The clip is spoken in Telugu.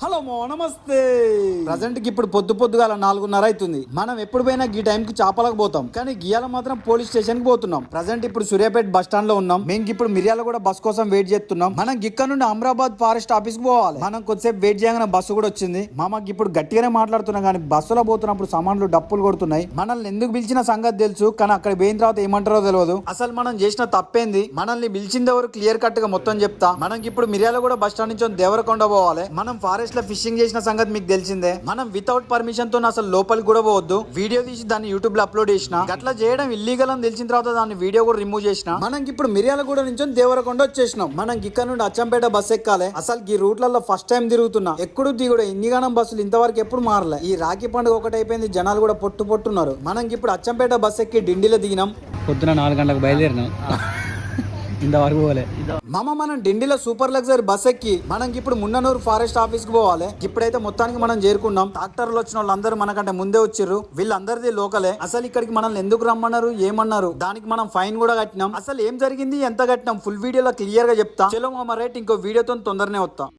హలో మో నమస్తే. ప్రజెంట్ కి ఇప్పుడు పొద్దుగాల 4:30 అవుతుంది. మనం ఎప్పుడు పోయినా ఈ టైం కి చాపలకు పోతాం, కానీ గియాల మాత్రం పోలీస్ స్టేషన్ కి పోతున్నాం. ప్రజెంట్ ఇప్పుడు సూర్యాపేట బస్ స్టాండ్ లో ఉన్నాం. మేము ఇప్పుడు మిర్యాల కూడా బస్ కోసం వెయిట్ చేస్తున్నాం. మనం ఇక్కడ నుండి అమరాబాద్ ఫారెస్ట్ ఆఫీస్ కి పోవాలి. మనం కొద్దిసేపు వెయిట్ చేయగానే బస్సు కూడా వచ్చింది. మామకి ఇప్పుడు గట్టిగానే మాట్లాడుతున్నాం, కానీ బస్సులో పోతున్నప్పుడు సామాన్లు డప్పులు కొడుతున్నాయి. మనల్ని ఎందుకు పిలిచిన సంగతి తెలుసు, కానీ అక్కడ పోయిన తర్వాత ఏమంటారో తెలియదు. అసలు మనం చేసిన తప్పేంది, మనల్ని పిలిచింది ఎవరు, క్లియర్ కట్ గా మొత్తం చెప్తా. మనకి ఇప్పుడు మిర్యాల కూడా బస్ స్టాండ్ నుంచి దేవరకొండ పోవాలి. మనం ఫారెస్ట్ లో ఫిషింగ్ చేసిన సంగతి మీకు తెలిసిందే. మనం వితౌట్ పర్మిషన్ తో అసలు లోపలికి కూడా పోవద్దు. వీడియో తీసి దాన్ని యూట్యూబ్ లో అప్లోడ్ చేసిన. అట్లా చేయడం ఇల్లీగల్ అని తెలిసిన తర్వాత దాన్ని వీడియో కూడా రిమూవ్ చేసిన. మనం ఇప్పుడు మిర్యాలగూడ నుంచి దేవరకొండ వచ్చేసినాం. మనం ఇక్కడ నుండి అచ్చంపేట బస్ ఎక్కాలి. అసలు ఈ రూట్లలో ఫస్ట్ టైం తిరుగుతున్నా. ఎప్పుడు దిగుడు ఇన్నిగానం బస్సులు ఇంతవరకు ఎప్పుడు మారలే. ఈ రాఖీ పండుగ ఒకటి అయిపోయింది, జనాలు కూడా పొట్టున్నారు. మనం ఇప్పుడు అచ్చంపేట బస్ ఎక్కి డిండిలో దిగినాం. పొద్దున 4 గంటలకు బయలుదేరినాం. ఇంతవరకు పోలే మామ. మనం ఢిల్లీలో సూపర్ లగ్జరీ బస్ ఎక్కి మనం ఇప్పుడు మున్ననూరు ఫారెస్ట్ ఆఫీస్ కి పోవాలి. ఇప్పుడైతే మొత్తానికి మనం చేరుకున్నాం. ట్రాక్టర్లు వచ్చిన వాళ్ళందరూ మనకంటే ముందే వచ్చిర్రు. వీళ్ళందరిది లోకలే. అసలు ఇక్కడికి మనల్ని ఎందుకు రమ్మన్నారు, ఏమన్నారు, దానికి మనం ఫైన్ కూడా కట్టినాం. అసలు ఏం జరిగింది, ఎంత కట్టినాం, ఫుల్ వీడియోలో క్లియర్ గా చెప్తా. చలో మామ రైట్, ఇంకో వీడియోతో తొందరనే వస్తా.